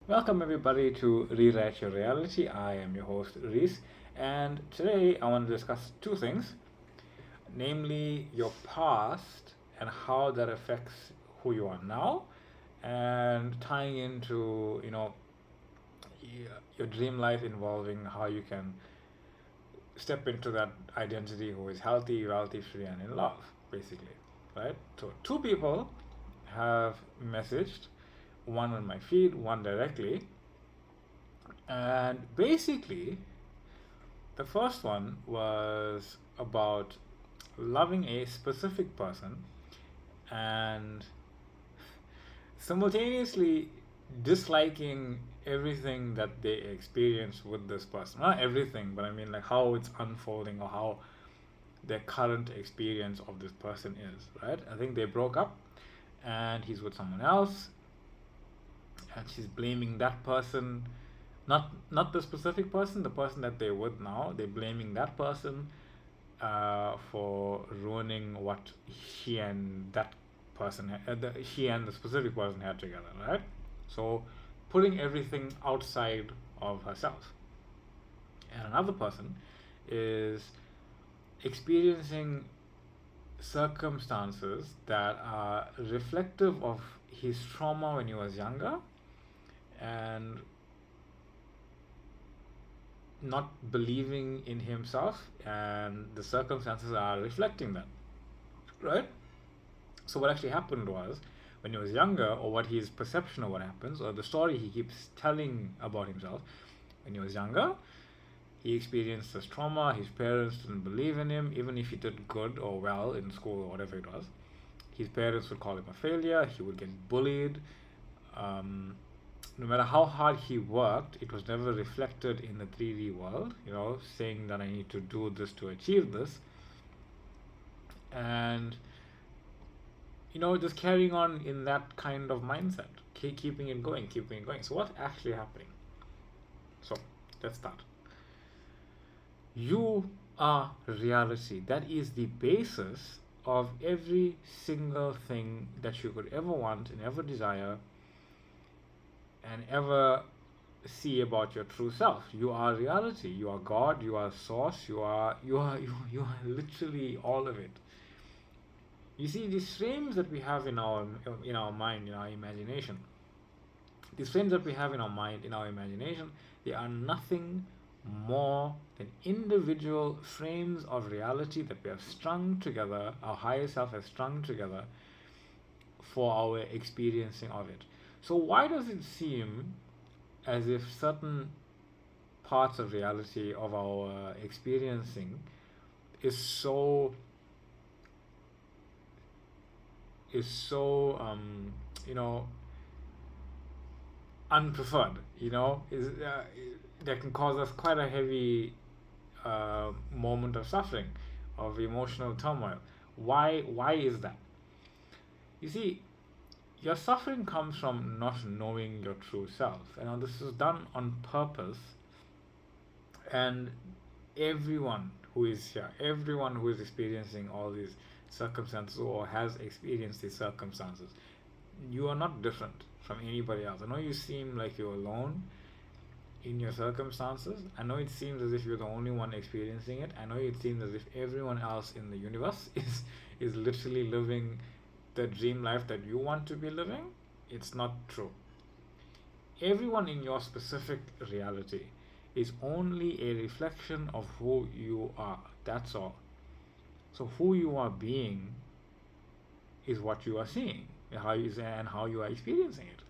Welcome everybody to Rewrite Your Reality. I am your host Reese, and today I want to discuss two things, namely your past and how that affects who you are now, and tying into your dream life involving how you can step into that identity who is healthy, wealthy, free, and in love, basically, right? So two people have messaged, one on my feed, one directly. And basically, the first one was about loving a specific person and simultaneously disliking everything that they experience with this person. Not everything, but I mean like how it's unfolding or how their current experience of this person is, right? I think they broke up and he's with someone else and she's blaming that person, not the specific person, the person that they're with now. They're blaming that person for ruining what she and that she and the specific person had together, right? So putting everything outside of herself. And another person is experiencing circumstances that are reflective of his trauma when he was younger and not believing in himself, and the circumstances are reflecting that, right? So what actually happened was, when he was younger, or what his perception of what happens, or the story he keeps telling about himself, when he was younger, he experienced this trauma. His parents didn't believe in him, even if he did good or well in school or whatever it was. His parents would call him a failure. He would get bullied. um, no matter how hard he worked, it was never reflected in the 3D world, saying that I need to do this to achieve this. And, just carrying on in that kind of mindset, keeping it going, keeping it going. So, what's actually happening? So, let's start. You are reality. That is the basis of every single thing that you could ever want and ever desire and ever see about your true self. You are reality. You are God. You are source. You are literally all of it. You see, these frames that we have in our mind, in our imagination. These frames that we have in our mind, in our imagination, they are nothing more than individual frames of reality that we have strung together. Our higher self has strung together for our experiencing of it. So why does it seem as if certain parts of reality of our experiencing is so is so you know unpreferred, is that can cause us quite a heavy moment of suffering, of emotional turmoil. Why is that? You see, your suffering comes from not knowing your true self, and now this is done on purpose. And everyone who is here, everyone who is experiencing all these circumstances or has experienced these circumstances, you are not different from anybody else. I know you seem like you're alone in your circumstances. I know it seems as if you're the only one experiencing it. I know it seems as if everyone else in the universe is literally living the dream life that you want to be living. It's not true. Everyone in your specific reality is only a reflection of who you are. That's all. So who you are being is what you are seeing, and how you are experiencing it.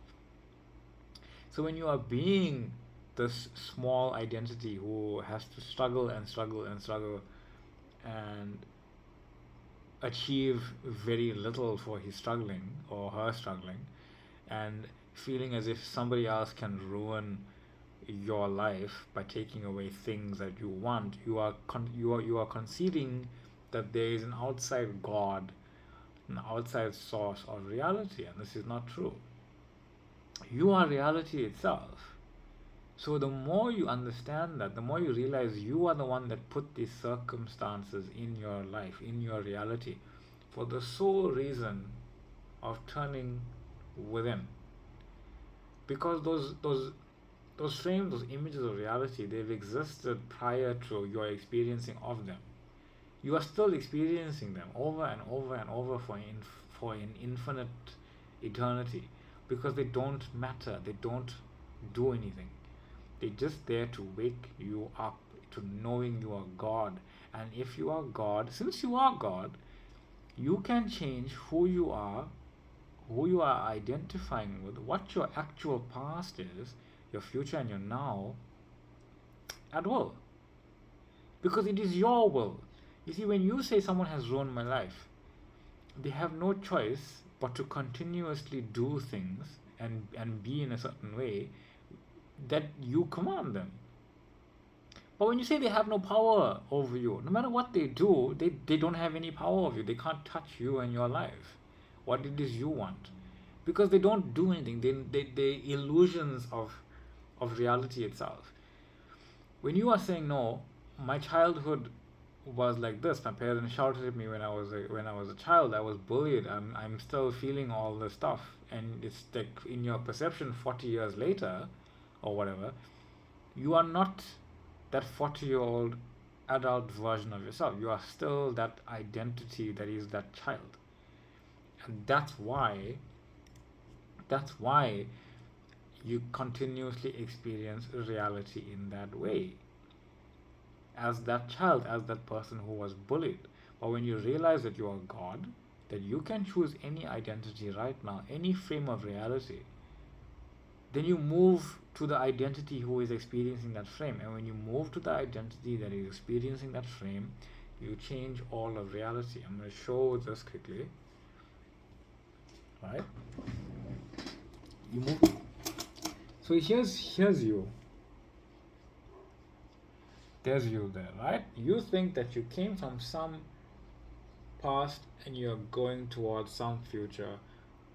So when you are being this small identity who has to struggle and struggle and struggle and achieve very little for his struggling or her struggling, and feeling as if somebody else can ruin your life by taking away things that you want, you are conceding that there is an outside God, an outside source of reality, and this is not true. You are reality itself. So the more you understand that, the more you realize you are the one that put these circumstances in your life, in your reality, for the sole reason of turning within. because those frames, those images of reality, they've existed prior to your experiencing of them. You are still experiencing them over and over and over for an infinite eternity, because they don't matter, they don't do anything. They're just there to wake you up to knowing you are God. And if you are God, since you are God, you can change who you are identifying with, what your actual past is, your future and your now, at will. Because it is your will. You see, when you say someone has ruined my life, they have no choice but to continuously do things and be in a certain way that you command them. But when you say they have no power over you, no matter what they do, they don't have any power over you. They can't touch you and your life, what it is you want. Because they don't do anything. They illusions of reality itself. When you are saying, no, my childhood was like this. My parents shouted at me when I was a child. I was bullied. I'm still feeling all this stuff, and it's like in your perception, 40 years later, or whatever, you are not that 40-year-old adult version of yourself. You are still that identity that is that child, and that's why you continuously experience reality in that way, as that child, as that person who was bullied. But when you realize that you are God, that you can choose any identity right now, any frame of reality, then you move to the identity who is experiencing that frame. And when you move to the identity that is experiencing that frame, you change all of reality. I'm going to show this quickly. Right? You move. So here's you. There's you there, right? You think that you came from some past and you're going towards some future,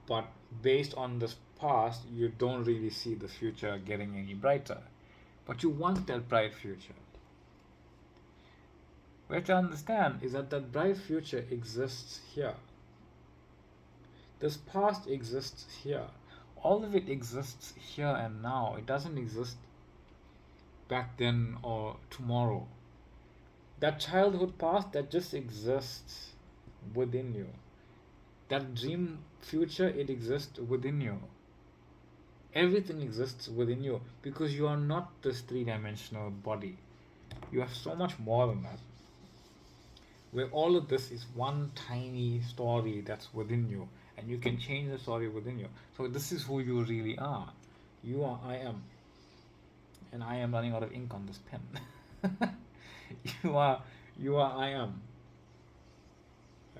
but based on this past, you don't really see the future getting any brighter. But you want that bright future. What to understand is that bright future exists here. This past exists here. All of it exists here and now. It doesn't exist back then or tomorrow. That childhood past, that just exists within you. That dream future, it exists within you. Everything exists within you, because you are not this three-dimensional body. You have so much more than that, where all of this is one tiny story that's within you, and you can change the story within you. So this is who you really are. You are I am. And I am running out of ink on this pen. you are I am.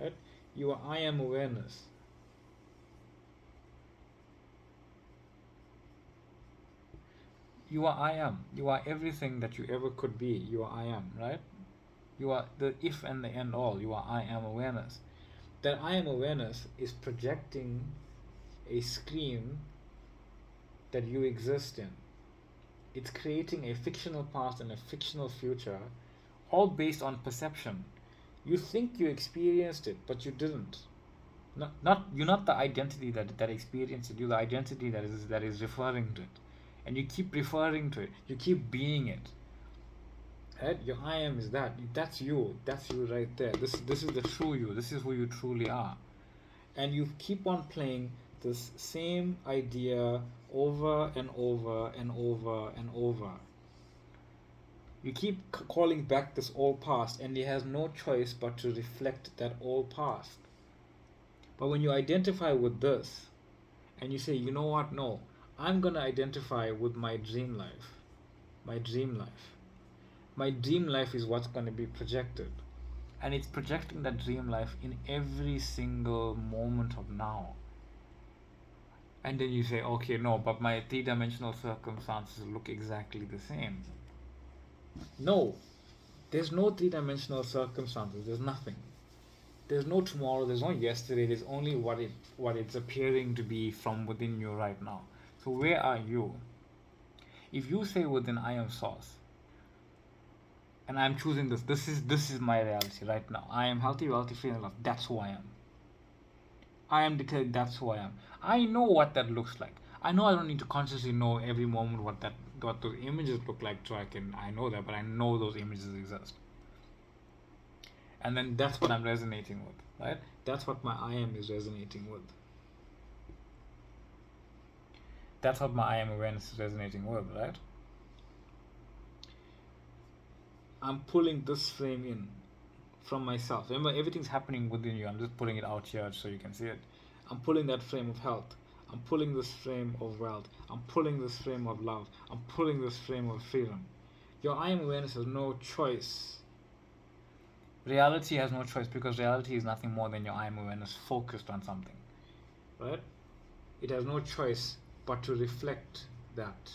Right? You are I am awareness. You are I am. You are everything that you ever could be. You are I am, right? You are the if and the end all. You are I am awareness. That I am awareness is projecting a screen that you exist in. It's creating a fictional past and a fictional future, all based on perception. You think you experienced it, but you didn't. You're not the identity that experienced it. You're the identity that is referring to it, and you keep referring to it. You keep being it. Right? Your I am is that. That's you. That's you right there. This is the true you. This is who you truly are, and you keep on playing this same idea over and over and over and over. You keep calling back this old past, and it has no choice but to reflect that old past. But when you identify with this, and you say, you know what, no, I'm going to identify with my dream life. My dream life. My dream life is what's going to be projected. And it's projecting that dream life in every single moment of now. And then you say, okay, no, but my three-dimensional circumstances look exactly the same. No, there's no three-dimensional circumstances. There's nothing. There's no tomorrow. There's no yesterday. There's only what it's appearing to be from within you right now. So where are you? If you say within I am source, and I'm choosing this. This is my reality right now. I am healthy, wealthy, free, and loved. That's who I am. I am declared that's who I am. I know what that looks like. I know I don't need to consciously know every moment what those images look like, so I know that, but I know those images exist. And then that's what I'm resonating with, right? That's what my I am is resonating with. That's what my I am awareness is resonating with, right? I'm pulling this frame in from myself. Remember, everything's happening within you. I'm just pulling it out here so you can see it. I'm pulling that frame of health. I'm pulling this frame of wealth. I'm pulling this frame of love. I'm pulling this frame of freedom. Your I am awareness has no choice. Reality has no choice, because reality is nothing more than your I am awareness focused on something, right? It has no choice but to reflect that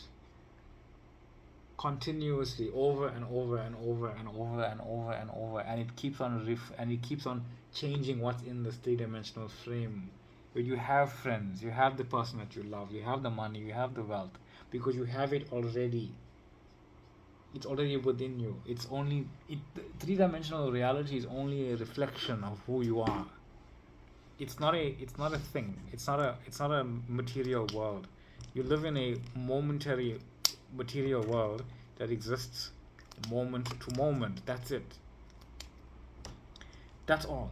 continuously over and over and over and over and over and over, and it keeps on changing what's in this three-dimensional frame. Where you have friends, you have the person that you love, you have the money, you have the wealth, because you have it already. It's already within you. Three-dimensional reality is only a reflection of who you are. It's not a thing. It's not a material world. You live in a momentary material world that exists moment to moment. That's it. That's all.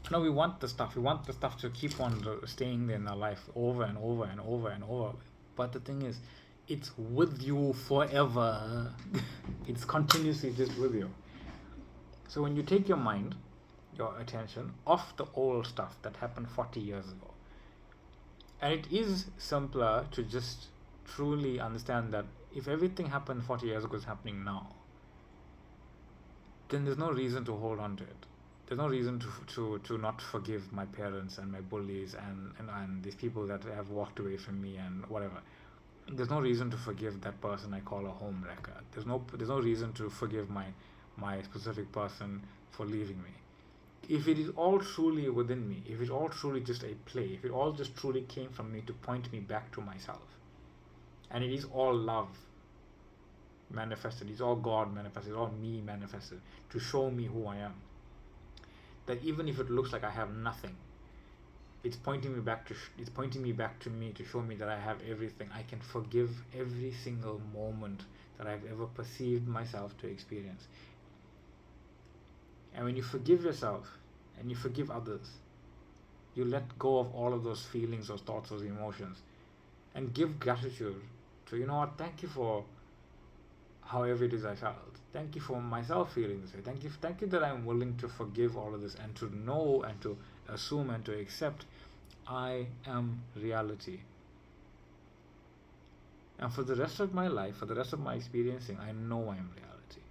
No, we want the stuff. We want the stuff to keep on staying in our life over and over and over and over. But the thing is, it's with you forever. It's continuously just with you. So when you take your mind, your attention off the old stuff that happened 40 years ago, and it is simpler to just truly understand that if everything happened 40 years ago is happening now, then there's no reason to hold on to it. There's no reason to not forgive my parents and my bullies and these people that have walked away from me and whatever. There's no reason to forgive that person I call a home wrecker. There's no reason to forgive my specific person for leaving me. If it is all truly within me, if it's all truly just a play, if it all just truly came from me to point me back to myself, and it is all love manifested, it's all God manifested, it's all me manifested to show me who I am, that even if it looks like I have nothing, it's pointing me back to me to show me that I have everything. I can forgive every single moment that I've ever perceived myself to experience. And when you forgive yourself and you forgive others, you let go of all of those feelings, those thoughts, those emotions, and give gratitude to, you know what, thank you for however it is I felt. Thank you for myself feeling this way. Thank you that I'm willing to forgive all of this and to know and to assume and to accept I am reality. And for the rest of my life, for the rest of my experiencing, I know I am reality.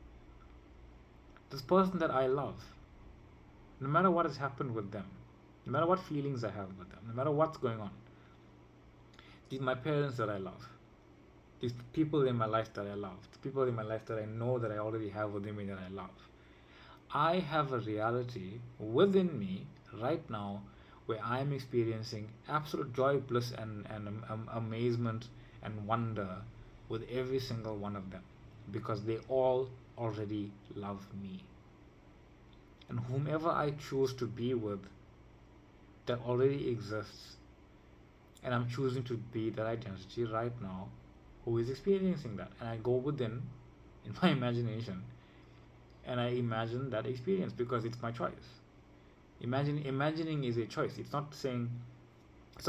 This person that I love, no matter what has happened with them, no matter what feelings I have with them, no matter what's going on, these are my parents that I love. These people in my life that I love, the people in my life that I know that I already have within me that I love. I have a reality within me right now where I am experiencing absolute joy, bliss, and amazement and wonder with every single one of them, because they all already love me. And whomever I choose to be with, that already exists, and I'm choosing to be that identity right now, who is experiencing that, and I go within in my imagination and I imagine that experience because it's my choice. Imagining is a choice. It's not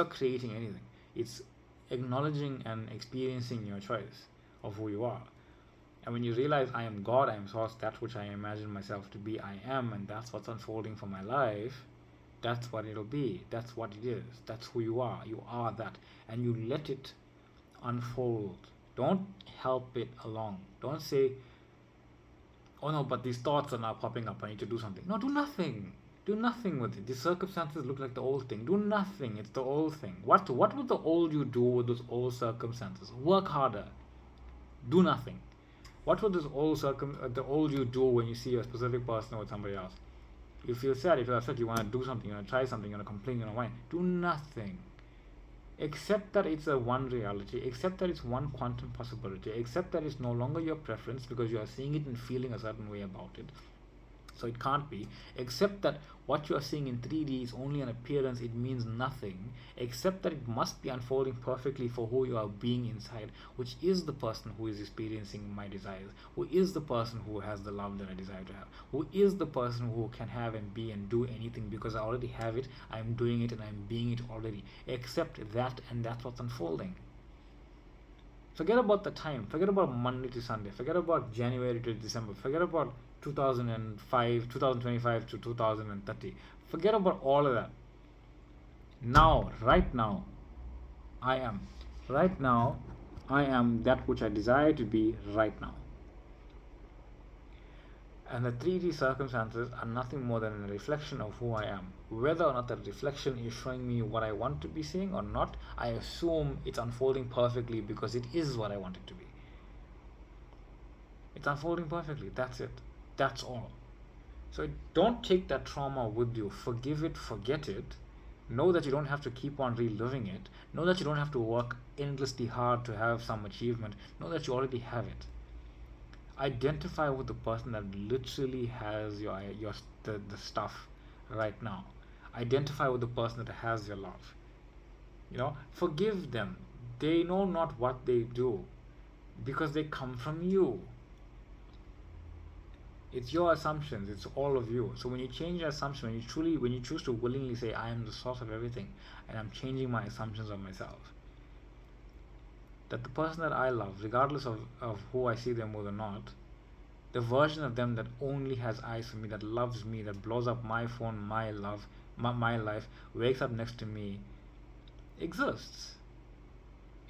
creating anything. It's acknowledging and experiencing your choice of who you are. And when you realize I am God, I am source, that which I imagine myself to be, I am, and that's what's unfolding for my life, that's what it'll be. That's what it is. That's who you are. You are that. And you let it unfold. Don't help it along. Don't say, oh no, but these thoughts are now popping up, I need to do something. No, do nothing. Do nothing with it. These circumstances look like the old thing. Do nothing. It's the old thing. What would the old you do with those old circumstances? Work harder. Do nothing. What would the old you do when you see a specific person with somebody else? You feel sad, you feel upset, you want to do something, you want to try something, you want to complain, you want to whine. Do nothing. Accept that it's a one reality, accept that it's one quantum possibility, accept that it's no longer your preference because you are seeing it and feeling a certain way about it. So it can't be, except that what you are seeing in 3D is only an appearance. It means nothing, except that it must be unfolding perfectly for who you are being inside, which is the person who is experiencing my desires, who is the person who has the love that I desire to have, who is the person who can have and be and do anything because I already have it, I'm doing it, and I'm being it already. Except that, and that's what's unfolding. Forget about the time. Forget about Monday to Sunday. Forget about January to December. Forget about 2005, 2025 to 2030. Forget about all of that. Now, right now, I am. Right now, I am that which I desire to be right now. And the 3D circumstances are nothing more than a reflection of who I am. Whether or not that reflection is showing me what I want to be seeing or not, I assume it's unfolding perfectly because it is what I want it to be. It's unfolding perfectly. That's it. That's all. So don't take that trauma with you. Forgive it, forget it. Know that you don't have to keep on reliving it. Know that you don't have to work endlessly hard to have some achievement. Know that you already have it. Identify with the person that literally has the stuff right now. Identify with the person that has your love. Forgive them. They know not what they do because they come from you. It's your assumptions. It's all of you. So when you change your assumption, when you choose to willingly say, I am the source of everything, and I'm changing my assumptions of myself, that the person that I love, regardless of who I see them with or not, the version of them that only has eyes for me, that loves me, that blows up my phone, my love, my life, wakes up next to me, exists.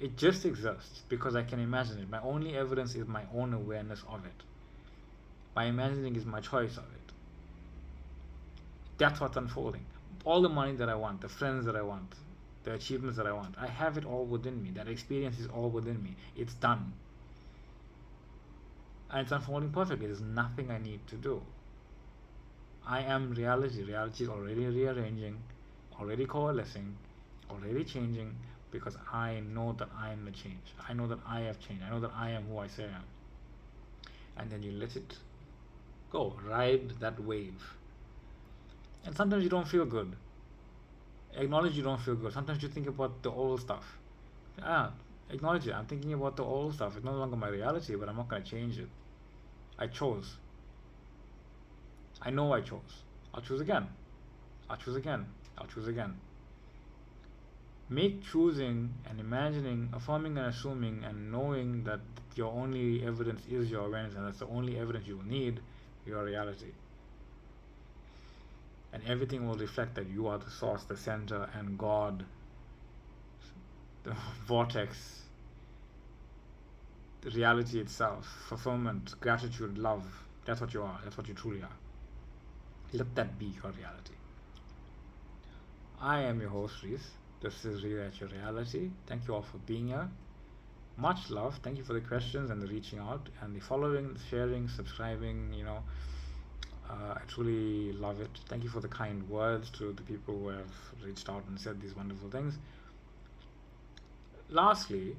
It just exists because I can imagine it. My only evidence is my own awareness of it. My imagining is my choice of it. That's what's unfolding. All the money that I want, the friends that I want, the achievements that I want, I have it all within me. That experience is all within me. It's done. And it's unfolding perfectly. There's nothing I need to do. I am reality. Reality is already rearranging, already coalescing, already changing, because I know that I am the change. I know that I have changed. I know that I am who I say I am. And then you let it go. Ride that wave. And sometimes you don't feel good. Acknowledge you don't feel good. Sometimes you think about the old stuff. Acknowledge it. I'm thinking about the old stuff. It's no longer my reality, but I'm not going to change it. I chose. I know I chose. I'll choose again. I'll choose again. I'll choose again. Make choosing and imagining, affirming and assuming, and knowing that your only evidence is your awareness, and that's the only evidence you will need, your reality. And everything will reflect that you are the source, the center, and God, the vortex, the reality itself, fulfillment, gratitude, love. That's what you are. That's what you truly are. Let that be your reality. I am your host, Reese. This is Rewrite Your Reality. Thank you all for being here. Much love. Thank you for the questions and the reaching out and the following, sharing, subscribing. I truly love it. Thank you for the kind words to the people who have reached out and said these wonderful things. Lastly,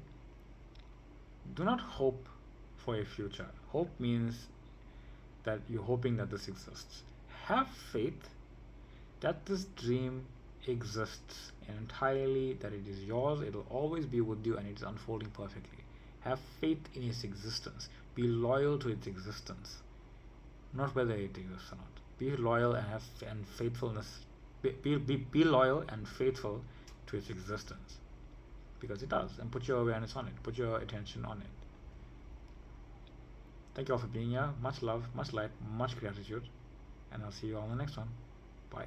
do not hope for a future. Hope means that you're hoping that this exists. Have faith that this dream exists entirely, that it is yours, it will always be with you, and it is unfolding perfectly. Have faith in its existence. Be loyal to its existence, not whether it exists or not. Be loyal and faithfulness. Be loyal and faithful to its existence, because it does. And put your awareness on it. Put your attention on it. Thank you all for being here. Much love, much light, much gratitude, and I'll see you all in the next one. Bye.